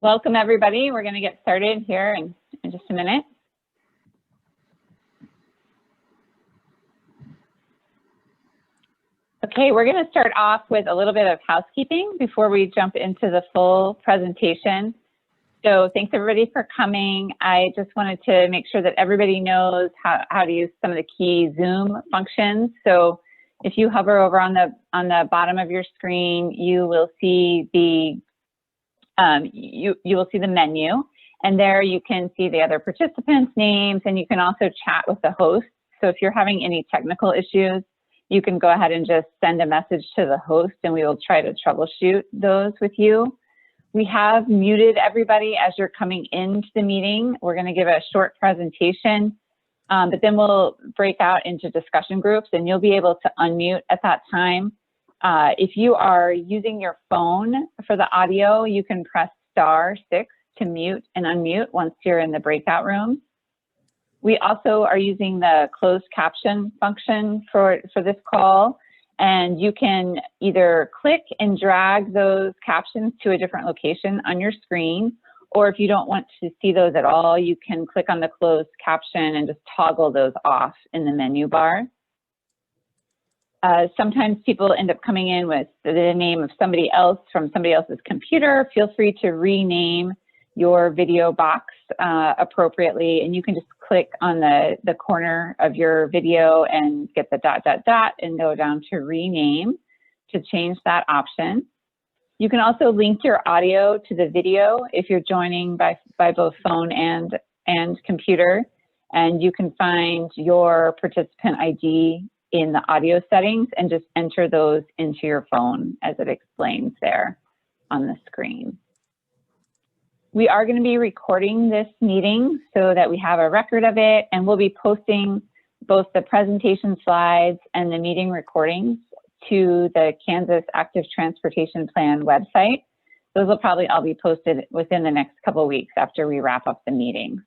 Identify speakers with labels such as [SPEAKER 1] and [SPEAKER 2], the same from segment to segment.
[SPEAKER 1] Welcome, everybody. We're going to get started here in just a minute. Okay, we're going to start off with a little bit of housekeeping before we jump into the full presentation. So thanks, everybody, for coming. I just wanted to make sure that everybody knows how to use some of the key Zoom functions. So if you hover over on the bottom of your screen, you will see the you will see the menu, and there you can see the other participants' names, and you can also chat with the host. So if you're having any technical issues, you can go ahead and just send a message to the host, and we will try to troubleshoot those with you. We have muted everybody as you're coming into the meeting. We're going to give a short presentation, but then we'll break out into discussion groups, and you'll be able to unmute at that time. If you are using your phone for the audio, you can press *6 to mute and unmute once you're in the breakout room. We also are using the closed caption function for this call, and you can either click and drag those captions to a different location on your screen, or if you don't want to see those at all, you can click on the closed caption and just toggle those off in the menu bar. Sometimes people end up coming in with the name of somebody else from somebody else's computer. Feel free to rename your video box appropriately, and you can just click on the corner of your video and get the ... and go down to rename to change that option. You can also link your audio to the video if you're joining by both phone and computer, and you can find your participant ID in the audio settings and just enter those into your phone as it explains there on the screen. We are going to be recording this meeting so that we have a record of it, and we'll be posting both the presentation slides and the meeting recordings to the Kansas Active Transportation Plan website. Those will probably all be posted within the next couple of weeks after we wrap up the meeting.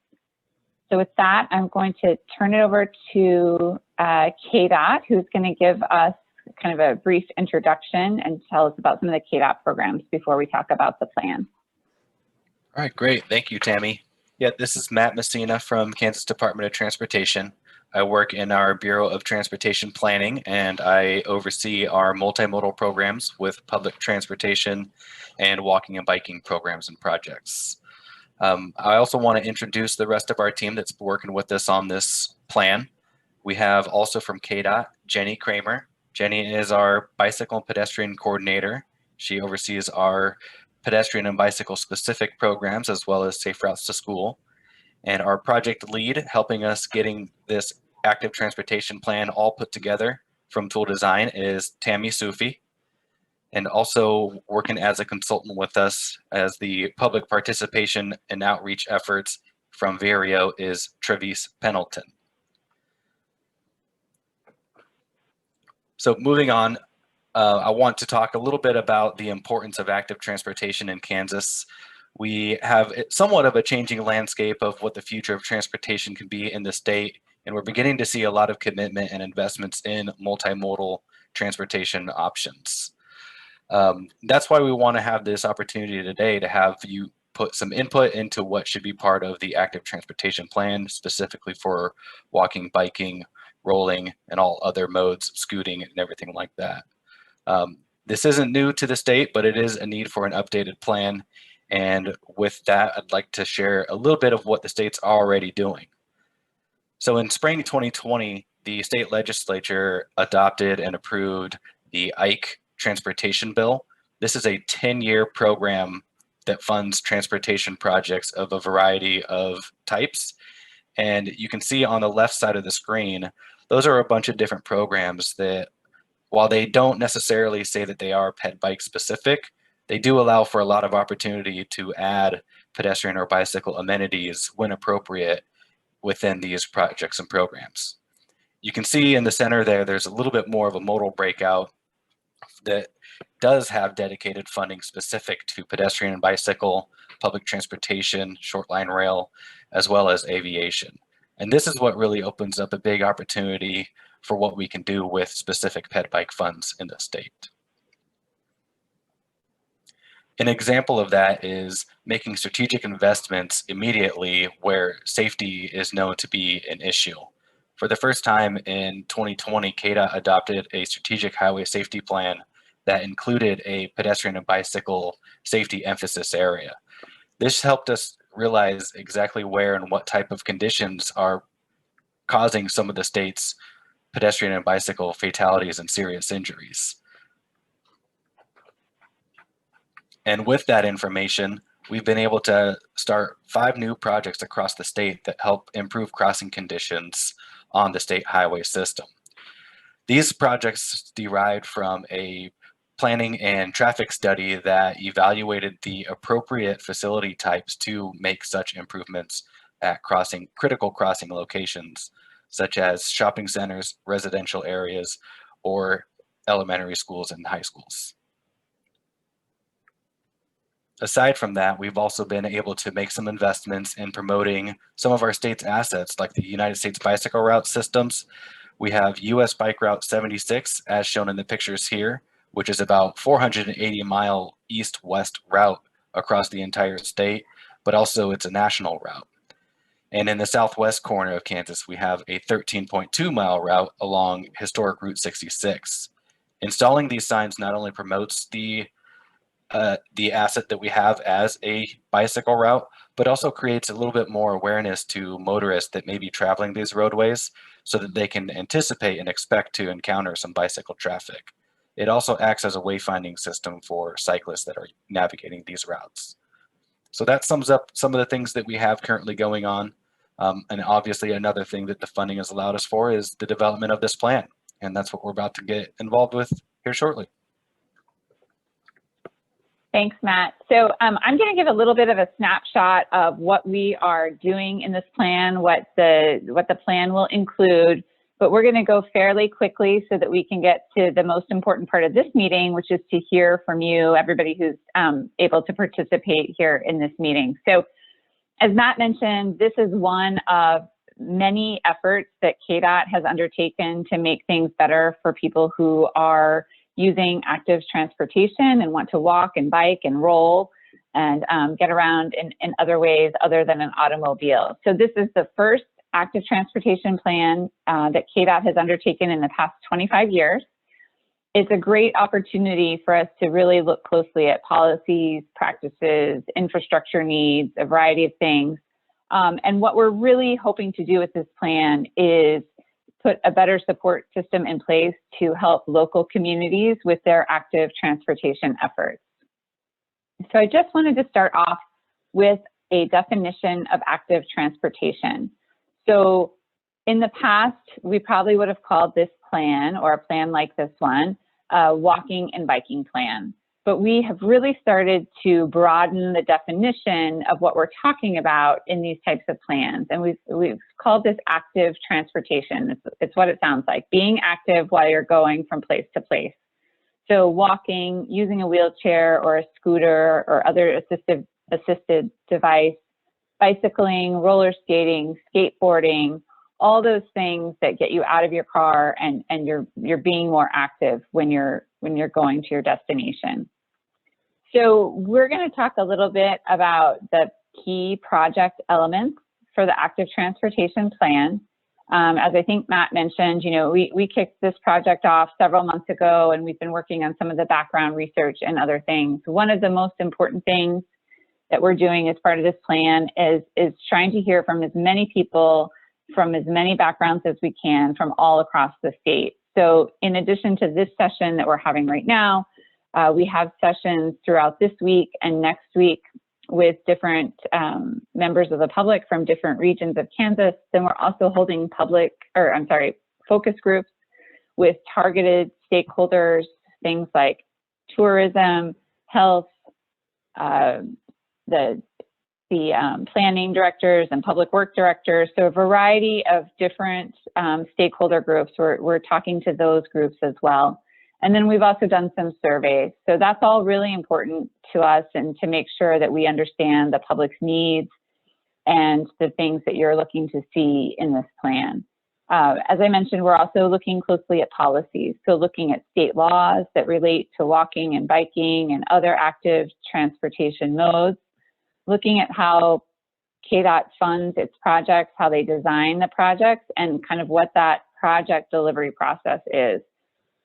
[SPEAKER 1] So with that, I'm going to turn it over to KDOT, who's going to give us kind of a brief introduction and tell us about some of the KDOT programs before we talk about the plan.
[SPEAKER 2] All right, great. Thank you, Tammy. Yeah, this is Matt Messina from Kansas Department of Transportation. I work in our Bureau of Transportation Planning, and I oversee our multimodal programs with public transportation and walking and biking programs and projects. I also want to introduce the rest of our team that's working with us on this plan. We have also from KDOT, Jenny Kramer. Jenny is our bicycle and pedestrian coordinator. She oversees our pedestrian and bicycle specific programs as well as safe routes to school. And our project lead helping us getting this active transportation plan all put together from tool design is Tammy Sufi. And also working as a consultant with us as the public participation and outreach efforts from Vario is Travis Pendleton. So moving on, I want to talk a little bit about the importance of active transportation in Kansas. We have somewhat of a changing landscape of what the future of transportation can be in the state, and we're beginning to see a lot of commitment and investments in multimodal transportation options. That's why we want to have this opportunity today to have you put some input into what should be part of the active transportation plan, specifically for walking, biking, rolling, and all other modes, scooting, and everything like that. This isn't new to the state, but it is a need for an updated plan. And with that, I'd like to share a little bit of what the state's already doing. So in spring 2020, the state legislature adopted and approved the Ike Transportation Bill. This is a 10-year program that funds transportation projects of a variety of types. And you can see on the left side of the screen, those are a bunch of different programs that, while they don't necessarily say that they are ped bike specific, they do allow for a lot of opportunity to add pedestrian or bicycle amenities when appropriate within these projects and programs. You can see in the center there, there's a little bit more of a modal breakout that does have dedicated funding specific to pedestrian and bicycle, public transportation, short line rail, as well as aviation. And this is what really opens up a big opportunity for what we can do with specific ped bike funds in the state. An example of that is making strategic investments immediately where safety is known to be an issue. For the first time in 2020, KDOT adopted a strategic highway safety plan that included a pedestrian and bicycle safety emphasis area. This helped us realize exactly where and what type of conditions are causing some of the state's pedestrian and bicycle fatalities and serious injuries. And with that information, we've been able to start 5 new projects across the state that help improve crossing conditions on the state highway system. These projects derived from a planning and traffic study that evaluated the appropriate facility types to make such improvements at critical crossing locations, such as shopping centers, residential areas, or elementary schools and high schools. Aside from that, we've also been able to make some investments in promoting some of our state's assets, like the United States bicycle route systems. We have US Bike Route 76, as shown in the pictures here, which is about 480-mile east-west route across the entire state, but also it's a national route. And in the southwest corner of Kansas, we have a 13.2-mile route along historic Route 66. Installing these signs not only promotes the asset that we have as a bicycle route, but also creates a little bit more awareness to motorists that may be traveling these roadways so that they can anticipate and expect to encounter some bicycle traffic. It also acts as a wayfinding system for cyclists that are navigating these routes. So that sums up some of the things that we have currently going on. And obviously another thing that the funding has allowed us for is the development of this plan. And that's what we're about to get involved with here shortly.
[SPEAKER 1] Thanks, Matt. So I'm going to give a little bit of a snapshot of what we are doing in this plan, what the plan will include, but we're going to go fairly quickly so that we can get to the most important part of this meeting, which is to hear from you, everybody who's able to participate here in this meeting. So as Matt mentioned, this is one of many efforts that KDOT has undertaken to make things better for people who are using active transportation and want to walk and bike and roll and get around in other ways other than an automobile. So this is the first active transportation plan that KDOT has undertaken in the past 25 years. It's a great opportunity for us to really look closely at policies, practices, infrastructure needs, a variety of things. And what we're really hoping to do with this plan is put a better support system in place to help local communities with their active transportation efforts. So I just wanted to start off with a definition of active transportation. So in the past, we probably would have called this plan, or a plan like this one, a walking and biking plan. But we have really started to broaden the definition of what we're talking about in these types of plans. And we've called this active transportation. It's what it sounds like, being active while you're going from place to place. So walking, using a wheelchair or a scooter or other assisted device, bicycling, roller skating, skateboarding, all those things that get you out of your car and you're being more active when you're going to your destination. So we're going to talk a little bit about the key project elements for the active transportation plan. As I think Matt mentioned, we kicked this project off several months ago, and we've been working on some of the background research and other things. One of the most important things that we're doing as part of this plan is trying to hear from as many people from as many backgrounds as we can from all across the state. So in addition to this session that we're having right now, we have sessions throughout this week and next week with different members of the public from different regions of Kansas. Then we're also holding focus groups with targeted stakeholders, things like tourism, health, the planning directors and public work directors. So a variety of different stakeholder groups. We're talking to those groups as well. And then we've also done some surveys. So that's all really important to us, and to make sure that we understand the public's needs and the things that you're looking to see in this plan. As I mentioned, we're also looking closely at policies. So looking at state laws that relate to walking and biking and other active transportation modes, looking at how KDOT funds its projects, how they design the projects, and kind of what that project delivery process is.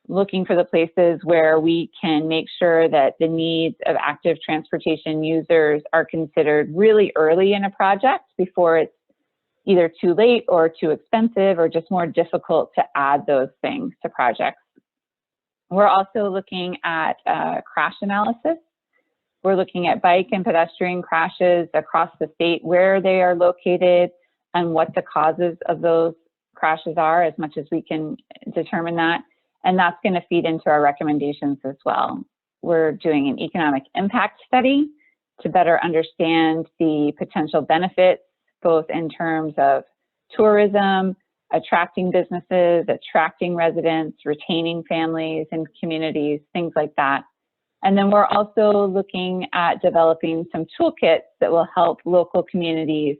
[SPEAKER 1] Looking for the places where we can make sure that the needs of active transportation users are considered really early in a project before it's either too late or too expensive or just more difficult to add those things to projects. We're also looking at crash analysis. We're looking at bike and pedestrian crashes across the state, where they are located and what the causes of those crashes are, as much as we can determine that. And that's going to feed into our recommendations as well. We're doing an economic impact study to better understand the potential benefits, both in terms of tourism, attracting businesses, attracting residents, retaining families and communities, things like that. And then we're also looking at developing some toolkits that will help local communities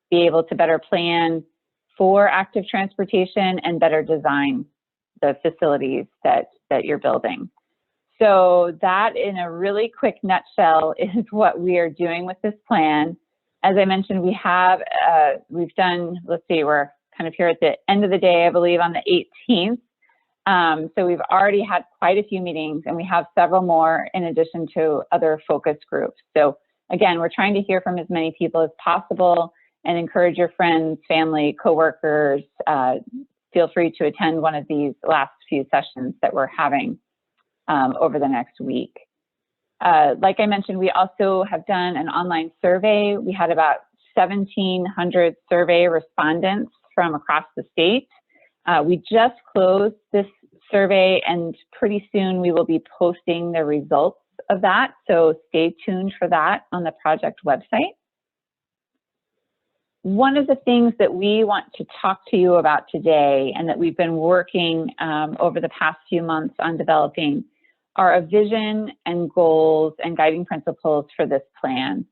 [SPEAKER 1] be able to better plan for active transportation and better design the facilities that you're building. So that, in a really quick nutshell, is what we are doing with this plan. As I mentioned, we've done, let's see, we're kind of here at the end of the day, I believe, on the 18th. So we've already had quite a few meetings, and we have several more in addition to other focus groups. So again, we're trying to hear from as many people as possible and encourage your friends, family, coworkers. Feel free to attend one of these last few sessions that we're having over the next week. Like I mentioned, we also have done an online survey. We had about 1,700 survey respondents from across the state. We just closed this survey, and pretty soon we will be posting the results of that. So stay tuned for that on the project website. One of the things that we want to talk to you about today, and that we've been working over the past few months on developing, are a vision and goals and guiding principles for this plan.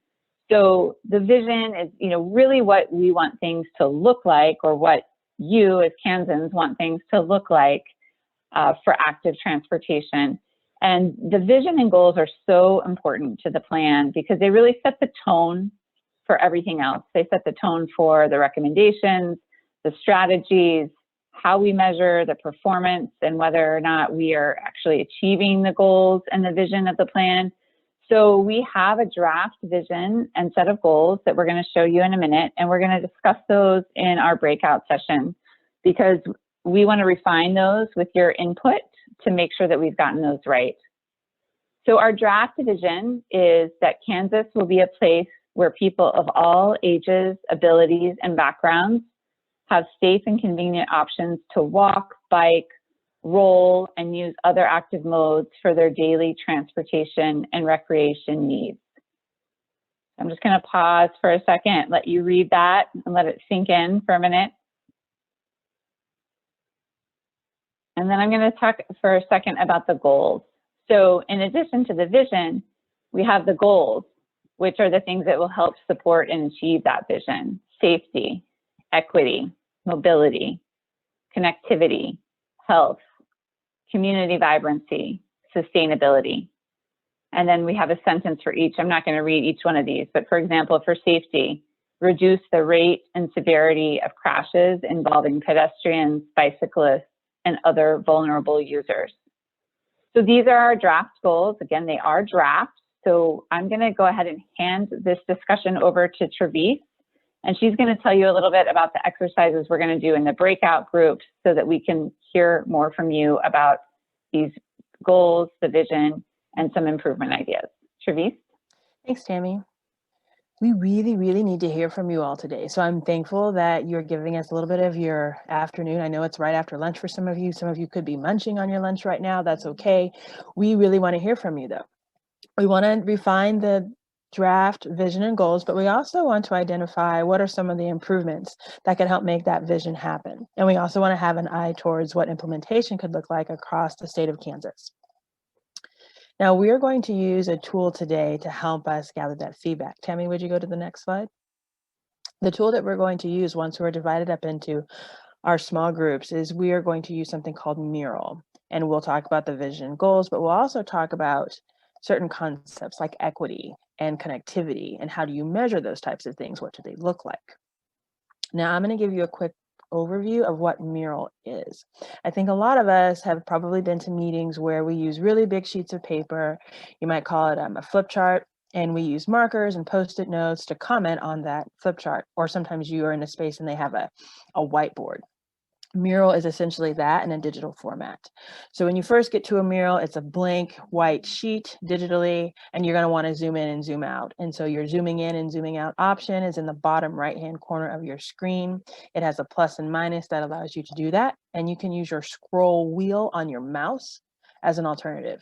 [SPEAKER 1] So the vision is, really what we want things to look like, or what you as Kansans want things to look like for active transportation. And the vision and goals are so important to the plan because they really set the tone for everything else. They set the tone for the recommendations, the strategies, how we measure the performance, and whether or not we are actually achieving the goals and the vision of the plan. So we have a draft vision and set of goals that we're going to show you in a minute, and we're going to discuss those in our breakout session because we want to refine those with your input to make sure that we've gotten those right. So our draft vision is that Kansas will be a place where people of all ages, abilities, and backgrounds have safe and convenient options to walk, bike, roll, and use other active modes for their daily transportation and recreation needs. I'm just going to pause for a second, let you read that and let it sink in for a minute. And then I'm going to talk for a second about the goals. So in addition to the vision, we have the goals, which are the things that will help support and achieve that vision: safety, equity, mobility, connectivity, health, community vibrancy, sustainability. And then we have a sentence for each. I'm not going to read each one of these, but for example, for safety, reduce the rate and severity of crashes involving pedestrians, bicyclists, and other vulnerable users. So these are our draft goals. Again, they are drafts. So I'm going to go ahead and hand this discussion over to Travis, and she's going to tell you a little bit about the exercises we're going to do in the breakout groups so that we can hear more from you about these goals, the vision, and some improvement ideas. Travis?
[SPEAKER 3] Thanks, Tammy. We really need to hear from you all today. So I'm thankful that you're giving us a little bit of your afternoon. I know it's right after lunch for some of you. Some of you could be munching on your lunch right now. That's okay. We really want to hear from you though. We want to refine the draft vision and goals, but we also want to identify what are some of the improvements that can help make that vision happen. And we also want to have an eye towards what implementation could look like across the state of Kansas. Now we are going to use a tool today to help us gather that feedback. Tammy, would you go to the next slide? The tool that we're going to use once we're divided up into our small groups is we are going to use something called Mural. And we'll talk about the vision and goals, but we'll also talk about certain concepts like equity and connectivity and how do you measure those types of things? What do they look like? Now I'm going to give you a quick overview of what Mural is. I think a lot of us have probably been to meetings where we use really big sheets of paper. You might call it a flip chart, and we use markers and post-it notes to comment on that flip chart. Or sometimes you are in a space and they have a whiteboard. Mural is essentially that in a digital format. So when you first get to a Mural, it's a blank white sheet digitally, and you're going to want to zoom in and zoom out. And so your zooming in and zooming out option is in the bottom right-hand corner of your screen. It has a plus and minus that allows you to do that. And you can use your scroll wheel on your mouse as an alternative.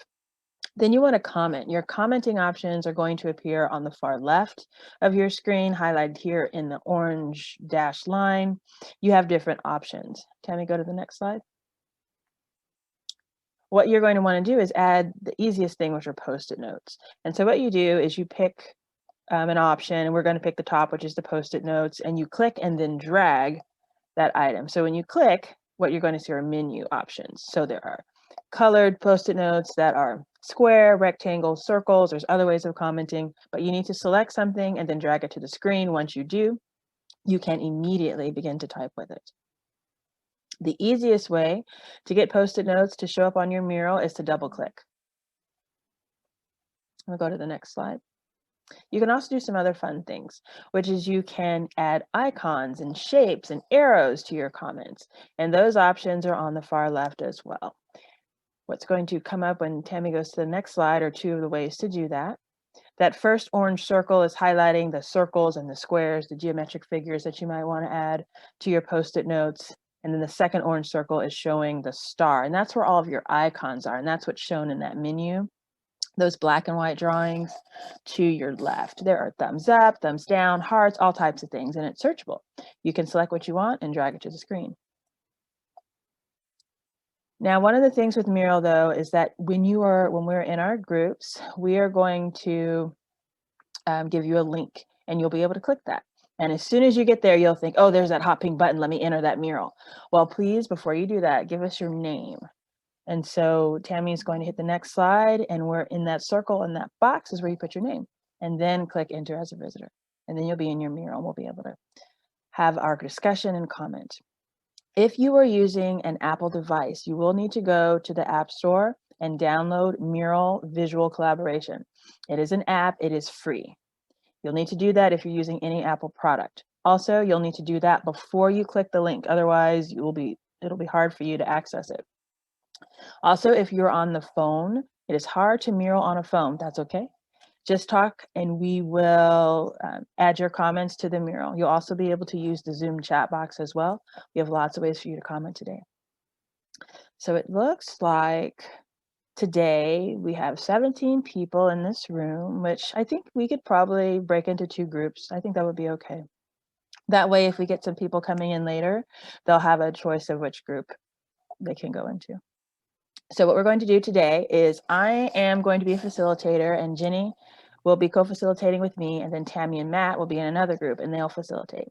[SPEAKER 3] Then you want to comment. Your commenting options are going to appear on the far left of your screen, highlighted here in the orange dashed line. You have different options. Tammy, go to the next slide. What you're going to want to do is add the easiest thing, which are post-it notes. And so what you do is you pick an option, and we're going to pick the top, which is the post-it notes, and you click and then drag that item. So when you click, what you're going to see are menu options. So there are colored post-it notes that are square, rectangle, circles. There's other ways of commenting, but you need to select something and then drag it to the screen. Once you do, you can immediately begin to type with it. The easiest way to get post-it notes to show up on your Mural is to double click. We'll go to the next slide. You can also do some other fun things, which is you can add icons and shapes and arrows to your comments. And those options are on the far left as well. What's going to come up when Tammy goes to the next slide are two of the ways to do that. That first orange circle is highlighting the circles and the squares, the geometric figures that you might want to add to your post-it notes. And then the second orange circle is showing the star. And that's where all of your icons are. And that's what's shown in that menu. Those black and white drawings to your left. There are thumbs up, thumbs down, hearts, all types of things, and it's searchable. You can select what you want and drag it to the screen. Now, one of the things with Mural, though, is that when we're in our groups, we are going to give you a link, and you'll be able to click that. And as soon as you get there, you'll think, oh, there's that hot pink button. Let me enter that Mural. Well, please, before you do that, give us your name. And so Tammy is going to hit the next slide, and we're in that circle, and that box is where you put your name, and then click enter as a visitor. And then you'll be in your Mural, and we'll be able to have our discussion and comment. If you are using an Apple device, you will need to go to the App Store and download Mural Visual Collaboration. It is an app, it is free. You'll need to do that if you're using any Apple product. Also, you'll need to do that before you click the link, otherwise it'll be hard for you to access it. Also, if you're on the phone, it is hard to Mural on a phone. That's okay. Just talk and we will add your comments to the Mural. You'll also be able to use the Zoom chat box as well. We have lots of ways for you to comment today. So it looks like today we have 17 people in this room, which I think we could probably break into 2 groups. I think that would be okay. That way, if we get some people coming in later, they'll have a choice of which group they can go into. So what we're going to do today is I am going to be a facilitator, and Jenny will be co-facilitating with me, and then Tammy and Matt will be in another group and they'll facilitate.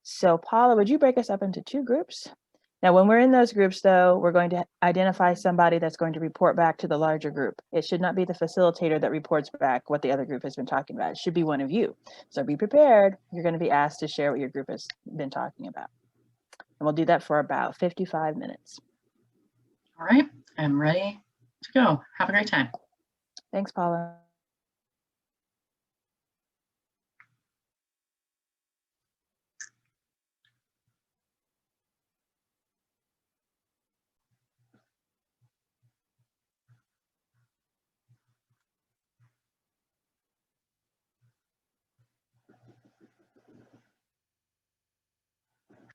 [SPEAKER 3] So Paula, would you break us up into 2 groups? Now, when we're in those groups, though, we're going to identify somebody that's going to report back to the larger group. It should not be the facilitator that reports back what the other group has been talking about. It should be one of you. So be prepared. You're going to be asked to share what your group has been talking about. And we'll do that for about 55 minutes.
[SPEAKER 4] All right, I'm ready to go. Have a great time.
[SPEAKER 3] Thanks, Paula.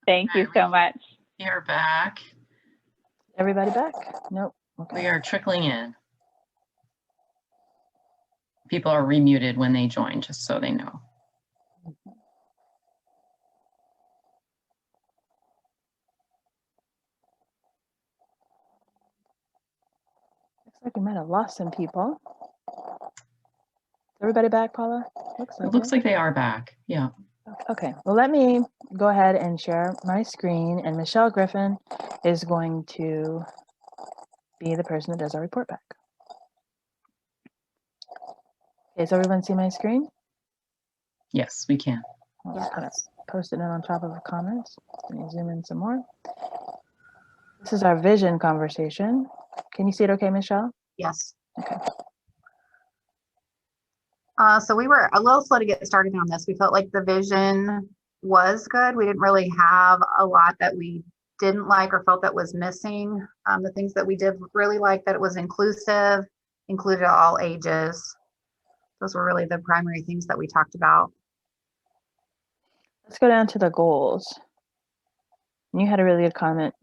[SPEAKER 1] Thank you so much.
[SPEAKER 4] You're back.
[SPEAKER 3] Everybody back? Nope. Okay.
[SPEAKER 4] We are trickling in. People are remuted when they join, just so they know.
[SPEAKER 3] Looks like we might have lost some people. Everybody back, Paula?
[SPEAKER 4] It looks like they are back. Yeah.
[SPEAKER 3] Okay. Okay, well, let me go ahead and share my screen, and Michelle Griffin is going to be the person that does our report back. Okay, does everyone see my screen?
[SPEAKER 4] Yes, we can.
[SPEAKER 3] I'll just kind of post it in on top of the comments. Let me zoom in some more. This is our vision conversation. Can you see it okay, Michelle?
[SPEAKER 5] Yes.
[SPEAKER 3] Okay.
[SPEAKER 5] So we were a little slow to get started on this. We felt like the vision was good. We didn't really have a lot that we didn't like or felt that was missing. The things that we did really like, that it was inclusive, included all ages. Those were really the primary things that we talked about.
[SPEAKER 3] Let's go down to the goals. You had a really good comment,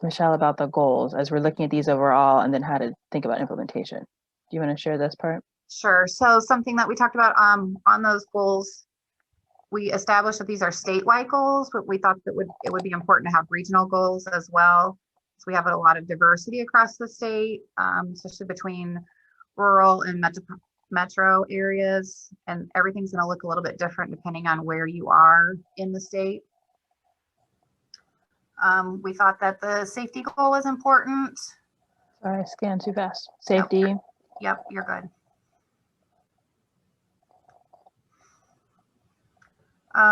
[SPEAKER 3] Michelle, about the goals as we're looking at these overall and then how to think about implementation. Do you want to share this part?
[SPEAKER 5] Sure. So something that we talked about on those goals, we established that these are statewide goals, but we thought that it would be important to have regional goals as well. So we have a lot of diversity across the state, especially between rural and metro areas, and everything's going to look a little bit different depending on where you are in the state. We thought that the safety goal was important.
[SPEAKER 3] Sorry, I scanned too fast. Safety.
[SPEAKER 5] Yep, you're good.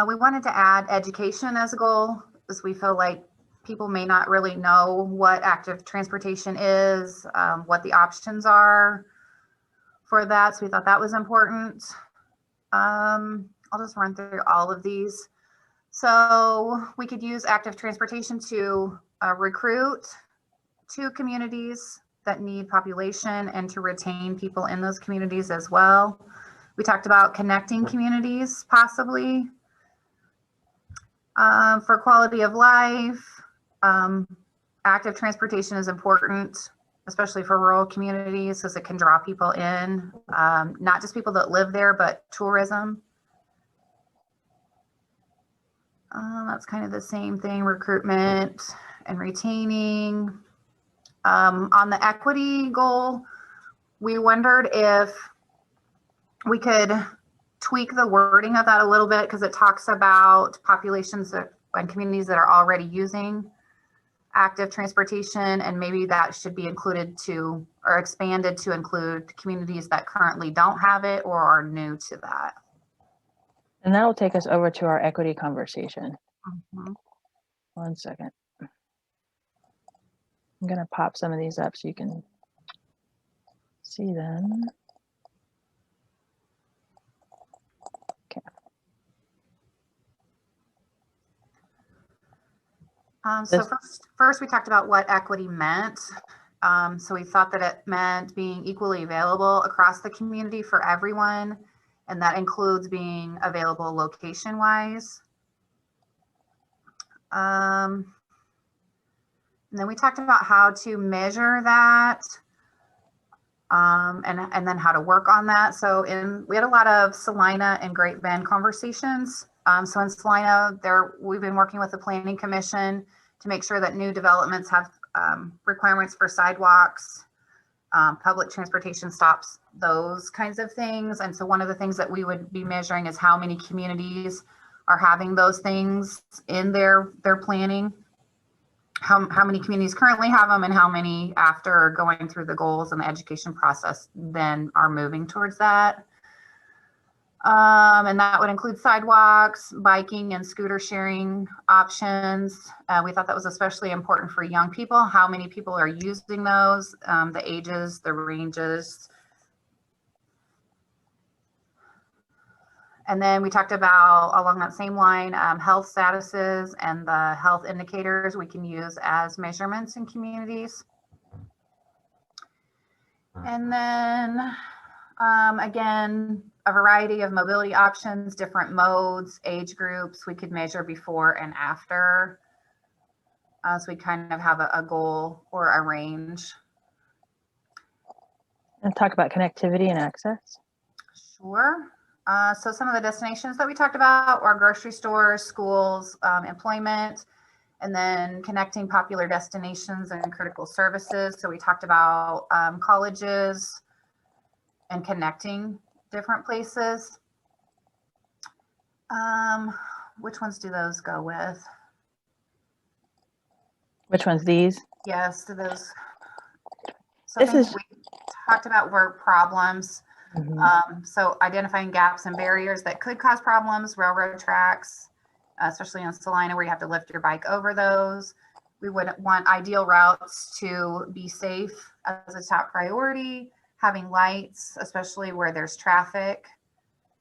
[SPEAKER 5] We wanted to add education as a goal, because we feel like people may not really know what active transportation is, what the options are for that. So we thought that was important. I'll just run through all of these. So we could use active transportation to recruit to communities that need population and to retain people in those communities as well. We talked about connecting communities possibly. For quality of life, active transportation is important, especially for rural communities, as it can draw people in, not just people that live there, but tourism. That's kind of the same thing, recruitment and retaining. On the equity goal, we wondered if we could tweak the wording of that a little bit, because it talks about populations and communities that are already using active transportation, and maybe that should be included to, or expanded to include communities that currently don't have it or are new to that.
[SPEAKER 3] And that will take us over to our equity conversation.
[SPEAKER 5] Mm-hmm.
[SPEAKER 3] 1 second. I'm going to pop some of these up so you can see them. Okay.
[SPEAKER 5] So first we talked about what equity meant. So we thought that it meant being equally available across the community for everyone, and that includes being available location-wise. And then we talked about how to measure that, and then how to work on that. So we had a lot of Salina and Great Bend conversations. So in Salina, we've been working with the Planning Commission to make sure that new developments have requirements for sidewalks, public transportation stops, those kinds of things. And so one of the things that we would be measuring is how many communities are having those things in their planning. How many communities currently have them, and how many, after going through the goals and the education process, then are moving towards that. And that would include sidewalks, biking and scooter sharing options. We thought that was especially important for young people. How many people are using those, the ages, the ranges. And then we talked about, along that same line, health statuses and the health indicators we can use as measurements in communities. And then again, a variety of mobility options, different modes, age groups we could measure before and after. So we kind of have a goal or a range.
[SPEAKER 3] And talk about connectivity and access.
[SPEAKER 5] Sure. So some of the destinations that we talked about are grocery stores, schools, employment, and then connecting popular destinations and critical services. So we talked about colleges and connecting different places. which ones do those go with?
[SPEAKER 3] Which one's these?
[SPEAKER 5] Yes, do those. So I
[SPEAKER 3] This
[SPEAKER 5] think
[SPEAKER 3] is-
[SPEAKER 5] we talked about work problems.
[SPEAKER 3] Mhm.
[SPEAKER 5] So identifying gaps and barriers that could cause problems, railroad tracks, especially in Salina where you have to lift your bike over those. We would want ideal routes to be safe as a top priority, having lights, especially where there's traffic,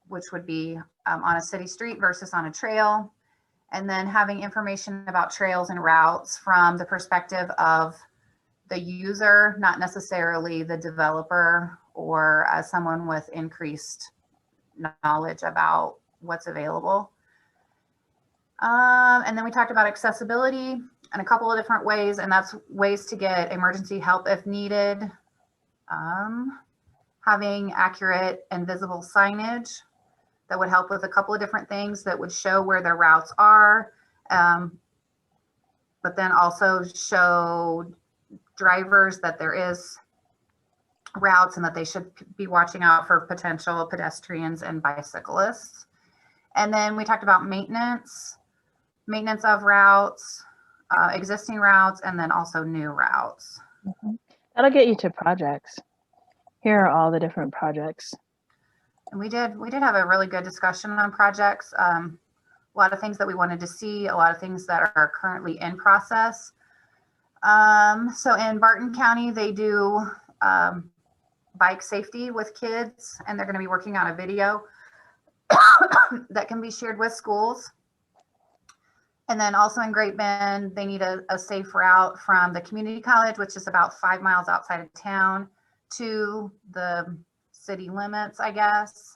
[SPEAKER 5] which would be on a city street versus on a trail. And then having information about trails and routes from the perspective of the user, not necessarily the developer or someone with increased knowledge about what's available. And then we talked about accessibility in a couple of different ways, and that's ways to get emergency help if needed. Having accurate and visible signage that would help with a couple of different things that would show where their routes are, but then also show drivers that there is routes and that they should be watching out for potential pedestrians and bicyclists. And then we talked about maintenance of routes, existing routes, and then also new routes.
[SPEAKER 3] That'll get you to projects. Here are all the different projects.
[SPEAKER 5] And we did have a really good discussion on projects. A lot of things that we wanted to see, a lot of things that are currently in process. So in Barton County, they do bike safety with kids, and they're going to be working on a video that can be shared with schools. And then also in Great Bend, they need a safe route from the community college, which is about 5 miles outside of town, to the city limits, I guess.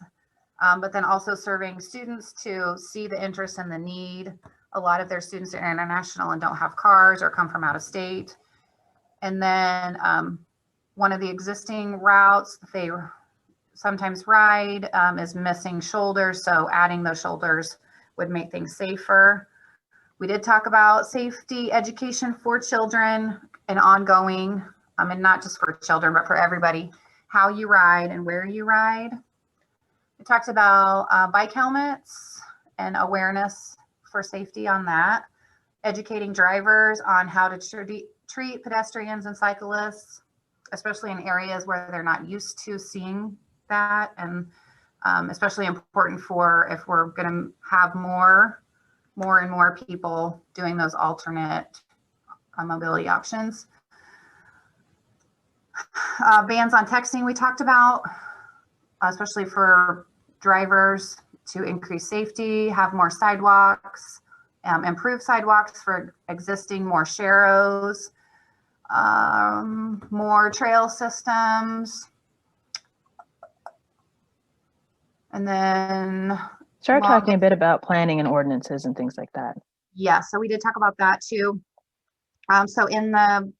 [SPEAKER 5] But then also serving students to see the interest and the need. A lot of their students are international and don't have cars or come from out of state. And then one of the existing routes they sometimes ride is missing shoulders. So adding those shoulders would make things safer. We did talk about safety education for children and ongoing, and not just for children, but for everybody, how you ride and where you ride. We talked about bike helmets and awareness for safety on that, educating drivers on how to treat pedestrians and cyclists, especially in areas where they're not used to seeing that, and especially important for if we're going to have more and more people doing those alternate mobility options. Bans on texting we talked about, especially for drivers to increase safety, have more sidewalks, improve sidewalks for existing, more sharrows, more trail systems. And then
[SPEAKER 3] Start talking a bit about planning and ordinances and things like that.
[SPEAKER 5] Yeah, so we did talk about that too. So in the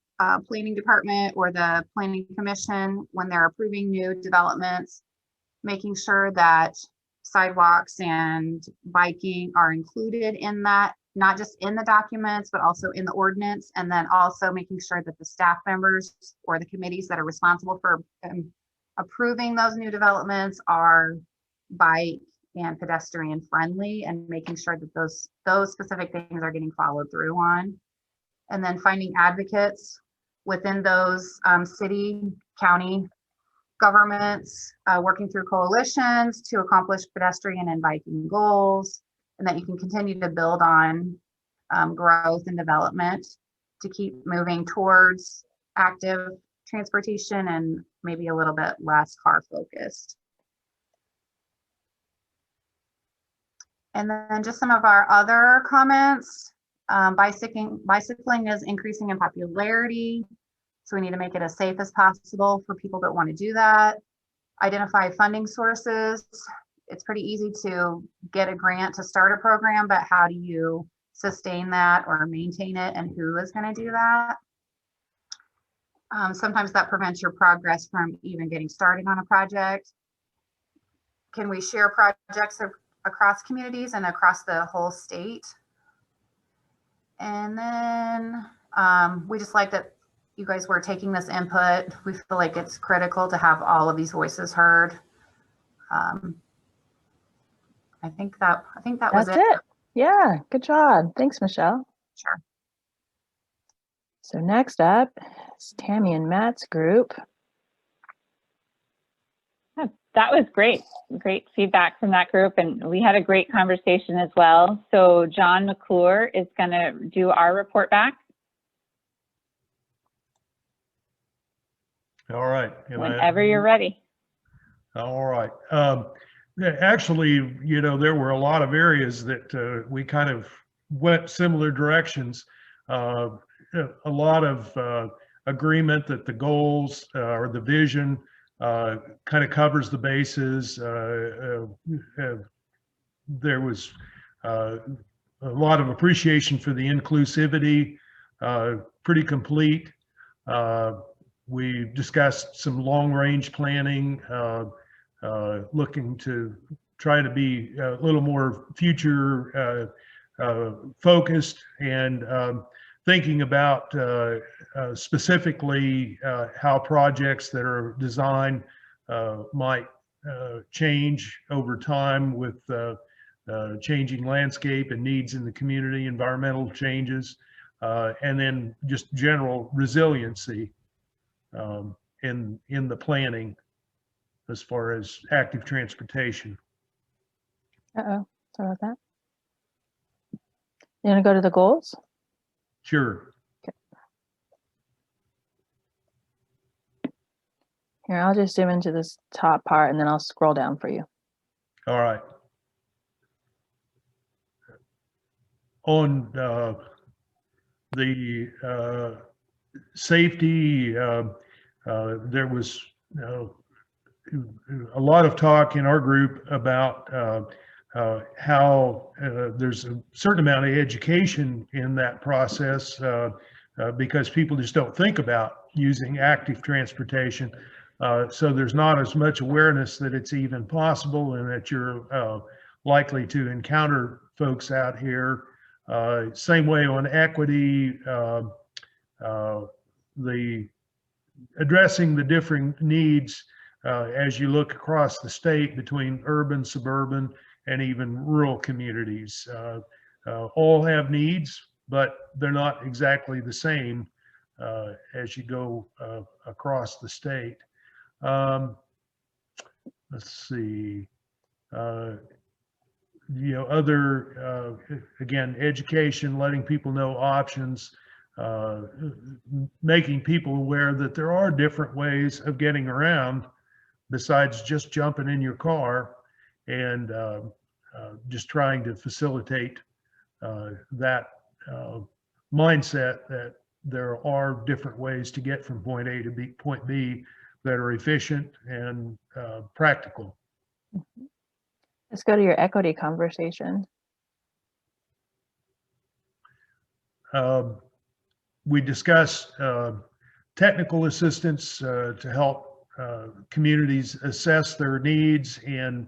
[SPEAKER 5] planning department or the planning commission, when they're approving new developments, making sure that sidewalks and biking are included in that, not just in the documents, but also in the ordinance. And then also making sure that the staff members or the committees that are responsible for approving those new developments are bike and pedestrian friendly, and making sure that those specific things are getting followed through on. And then finding advocates within those city, county governments, working through coalitions to accomplish pedestrian and biking goals, and that you can continue to build on growth and development to keep moving towards active transportation and maybe a little bit less car focused. And then just some of our other comments. Bicycling is increasing in popularity, so we need to make it as safe as possible for people that want to do that. Identify funding sources. It's pretty easy to get a grant to start a program, but how do you sustain that or maintain it, and who is going to do that? Sometimes that prevents your progress from even getting started on a project. Can we share projects across communities and across the whole state? And then we just like that you guys were taking this input. We feel like it's critical to have all of these voices heard. I think that was
[SPEAKER 3] That's it. Yeah, good job. Thanks, Michelle.
[SPEAKER 5] Sure.
[SPEAKER 3] So next up is Tammy and Matt's group.
[SPEAKER 1] That was great. Great feedback from that group. And we had a great conversation as well. So John McClure is going to do our report back.
[SPEAKER 6] All right.
[SPEAKER 1] Whenever you're ready.
[SPEAKER 6] All right. Actually, you know, there were a lot of areas that we kind of went similar directions. A lot of agreement that the goals or the vision kind of covers the bases. There was a lot of appreciation for the inclusivity, pretty complete. We discussed some long-range planning, looking to try to be a little more future focused and thinking about specifically how projects that are designed might change over time with changing landscape and needs in the community, environmental changes, and then just general resiliency in the planning as far as active transportation.
[SPEAKER 3] Uh-oh, sorry about that. You want to go to the goals?
[SPEAKER 6] Sure.
[SPEAKER 3] Okay. Here, I'll just zoom into this top part and then I'll scroll down for you.
[SPEAKER 6] All right. On the safety, there was a lot of talk in our group about how there's a certain amount of education in that process because people just don't think about using active transportation. So there's not as much awareness that it's even possible and that you're likely to encounter folks out here. Same way on equity, the addressing the different needs as you look across the state between urban, suburban, and even rural communities. All have needs, but they're not exactly the same as you go across the state. Let's see. You know, other, again, education, letting people know options, making people aware that there are different ways of getting around besides just jumping in your car, and just trying to facilitate that mindset that there are different ways to get from point A to point B that are efficient and practical.
[SPEAKER 3] Let's go to your equity conversation.
[SPEAKER 6] We discussed technical assistance to help communities assess their needs and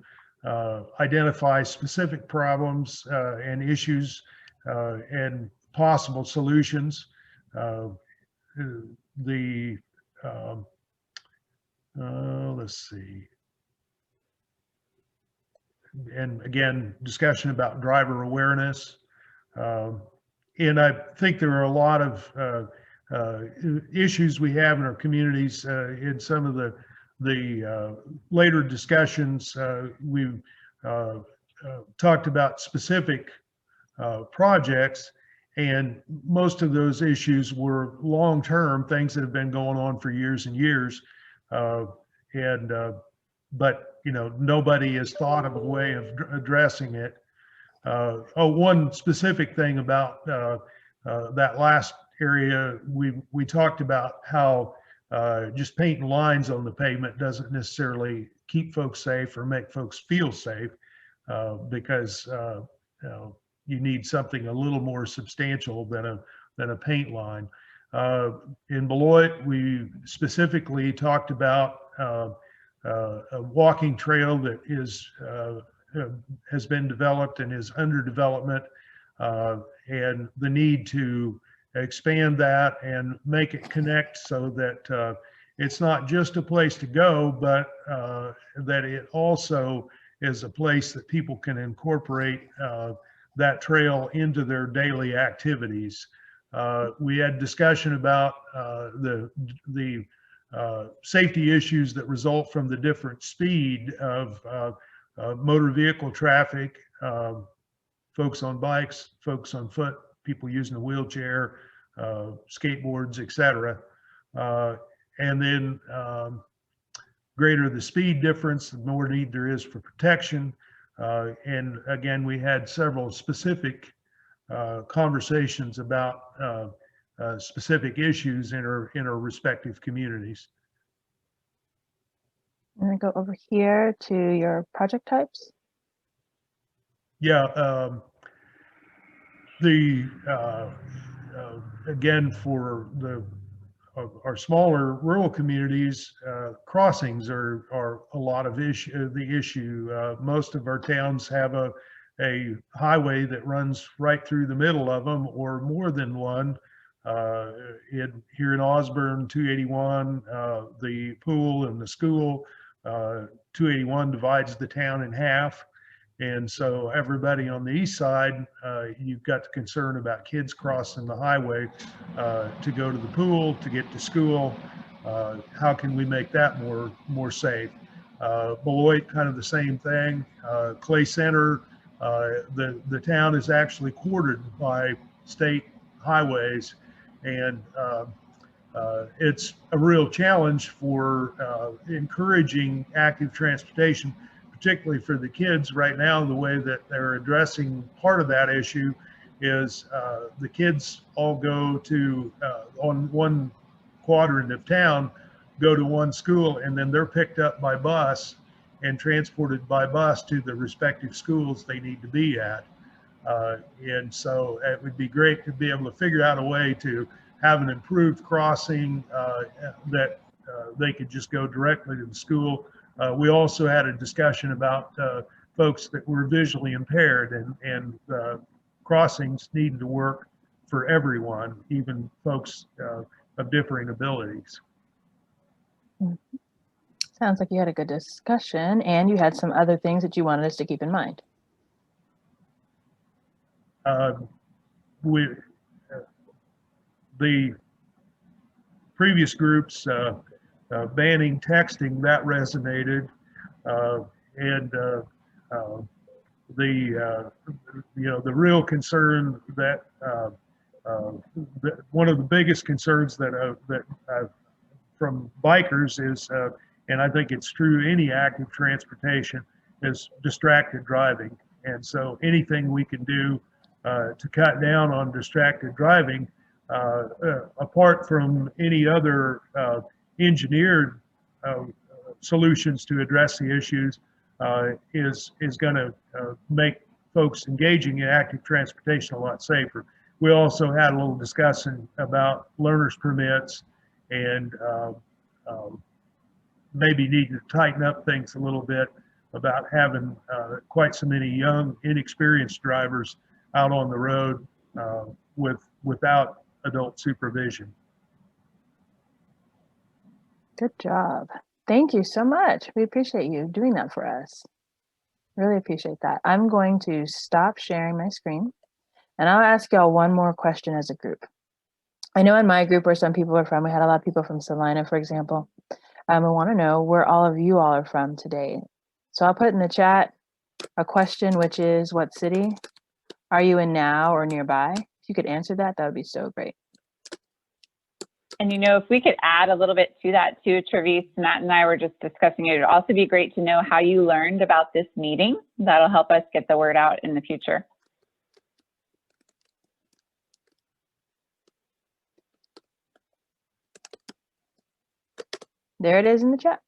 [SPEAKER 6] identify specific problems and issues and possible solutions. Let's see. And again, discussion about driver awareness. And I think there are a lot of issues we have in our communities. In some of the later discussions, we've talked about specific projects, and most of those issues were long-term things that have been going on for years and years. But you know, nobody has thought of a way of addressing it. One specific thing about that last area, we talked about how just painting lines on the pavement doesn't necessarily keep folks safe or make folks feel safe, because you know, you need something a little more substantial than a paint line. In Beloit, we specifically talked about a walking trail that has been developed and is under development, and the need to expand that and make it connect so that it's not just a place to go, but that it also is a place that people can incorporate that trail into their daily activities. We had discussion about the safety issues that result from the different speed of motor vehicle traffic, folks on bikes, folks on foot, people using a wheelchair, skateboards, etc. And then greater the speed difference, the more need there is for protection. And again, we had several specific conversations about specific issues in our respective communities.
[SPEAKER 3] I'm gonna go over here to your project types.
[SPEAKER 6] Yeah, again, for our smaller rural communities, crossings are a lot of the issue. Most of our towns have a highway that runs right through the middle of them, or more than one. Here in Osborne, 281, the pool and the school, 281 divides the town in half. And so everybody on the east side, you've got the concern about kids crossing the highway to go to the pool, to get to school. How can we make that more safe? Beloit, kind of the same thing. Clay Center, the town is actually quartered by state highways, and it's a real challenge for encouraging active transportation, particularly for the kids. Right now, the way that they're addressing part of that issue is the kids all go to, on one quadrant of town, go to one school, and then they're picked up by bus and transported by bus to the respective schools they need to be at. And so it would be great to be able to figure out a way to have an improved crossing that they could just go directly to the school. We also had a discussion about folks that were visually impaired, and crossings needing to work for everyone, even folks of differing abilities.
[SPEAKER 3] Sounds like you had a good discussion, and you had some other things that you wanted us to keep in mind.
[SPEAKER 6] The previous groups banning texting, that resonated, and the real concern that one of the biggest concerns that from bikers is, and I think it's true any active transportation, is distracted driving. And so anything we can do to cut down on distracted driving, apart from any other engineered solutions to address the issues, is going to make folks engaging in active transportation a lot safer. We also had a little discussion about learner's permits, and maybe need to tighten up things a little bit about having quite so many young, inexperienced drivers out on the road without adult supervision.
[SPEAKER 3] Good job. Thank you so much. We appreciate you doing that for us. Really appreciate that. I'm going to stop sharing my screen, and I'll ask y'all one more question as a group. I know in my group where some people are from, we had a lot of people from Salina, for example. I want to know where all of you all are from today. So I'll put in the chat a question, which is, what city are you in now or nearby? If you could answer that, that would be so great.
[SPEAKER 1] And you know, if we could add a little bit to that too, Travis, Matt and I were just discussing it. It'd also be great to know how you learned about this meeting. That'll help us get the word out in the future.
[SPEAKER 3] There it is in the chat.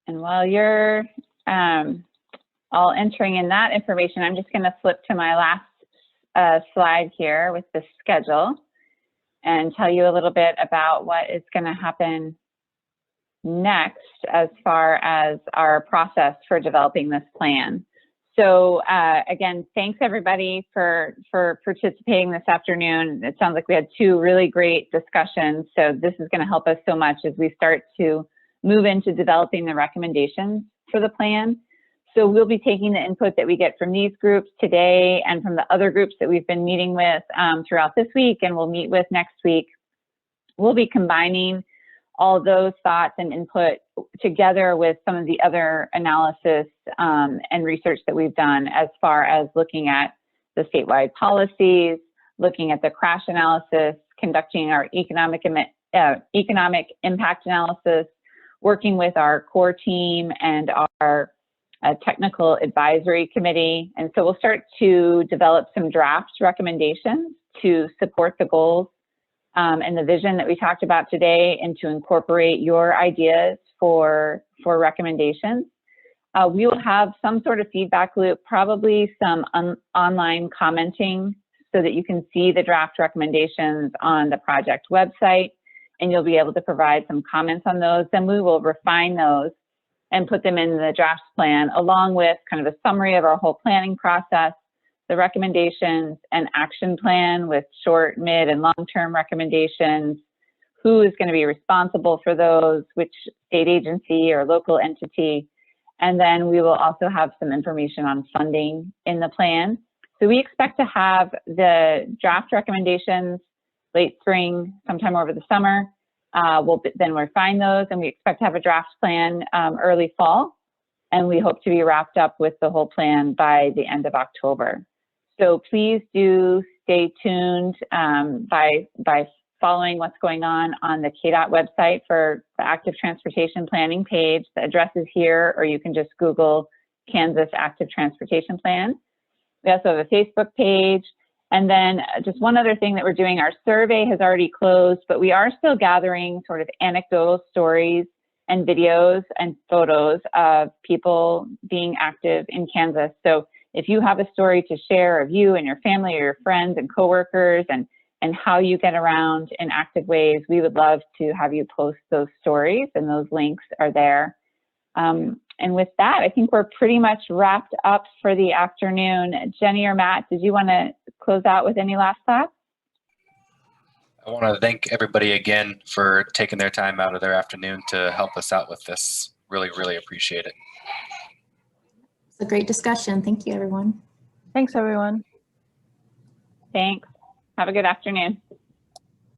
[SPEAKER 1] And while you're all entering in that information, I'm just going to flip to my last slide here with the schedule and tell you a little bit about what is going to happen next as far as our process for developing this plan. So again, thanks everybody for participating this afternoon. It sounds like we had two really great discussions. So this is going to help us so much as we start to move into developing the recommendations for the plan. So we'll be taking the input that we get from these groups today and from the other groups that we've been meeting with throughout this week and we'll meet with next week. We'll be combining all those thoughts and input together with some of the other analysis and research that we've done as far as looking at the statewide policies, looking at the crash analysis, conducting our economic impact analysis, working with our core team and our technical advisory committee. And so we'll start to develop some draft recommendations to support the goals and the vision that we talked about today and to incorporate your ideas for recommendations. We will have some sort of feedback loop, probably some online commenting so that you can see the draft recommendations on the project website and you'll be able to provide some comments on those. Then we will refine those and put them in the draft plan along with kind of a summary of our whole planning process, the recommendations and action plan with short, mid, and long-term recommendations, who is going to be responsible for those, which state agency or local entity, and then we will also have some information on funding in the plan. So we expect to have the draft recommendations late spring, sometime over the summer. We'll then refine those and we expect to have a draft plan early fall. And we hope to be wrapped up with the whole plan by the end of October. So please do stay tuned by following what's going on the KDOT website for the Active Transportation Planning page. The address is here, or you can just Google Kansas Active Transportation Plan. We also have a Facebook page. And then just one other thing that we're doing, our survey has already closed, but we are still gathering sort of anecdotal stories and videos and photos of people being active in Kansas. So if you have a story to share of you and your family or your friends and coworkers and how you get around in active ways, we would love to have you post those stories and those links are there. And with that, I think we're pretty much wrapped up for the afternoon. Jenny or Matt, did you want to close out with any last thoughts?
[SPEAKER 2] I want to thank everybody again for taking their time out of their afternoon to help us out with this. Really, really appreciate it.
[SPEAKER 7] It's a great discussion. Thank you, everyone.
[SPEAKER 3] Thanks, everyone.
[SPEAKER 1] Thanks. Have a good afternoon.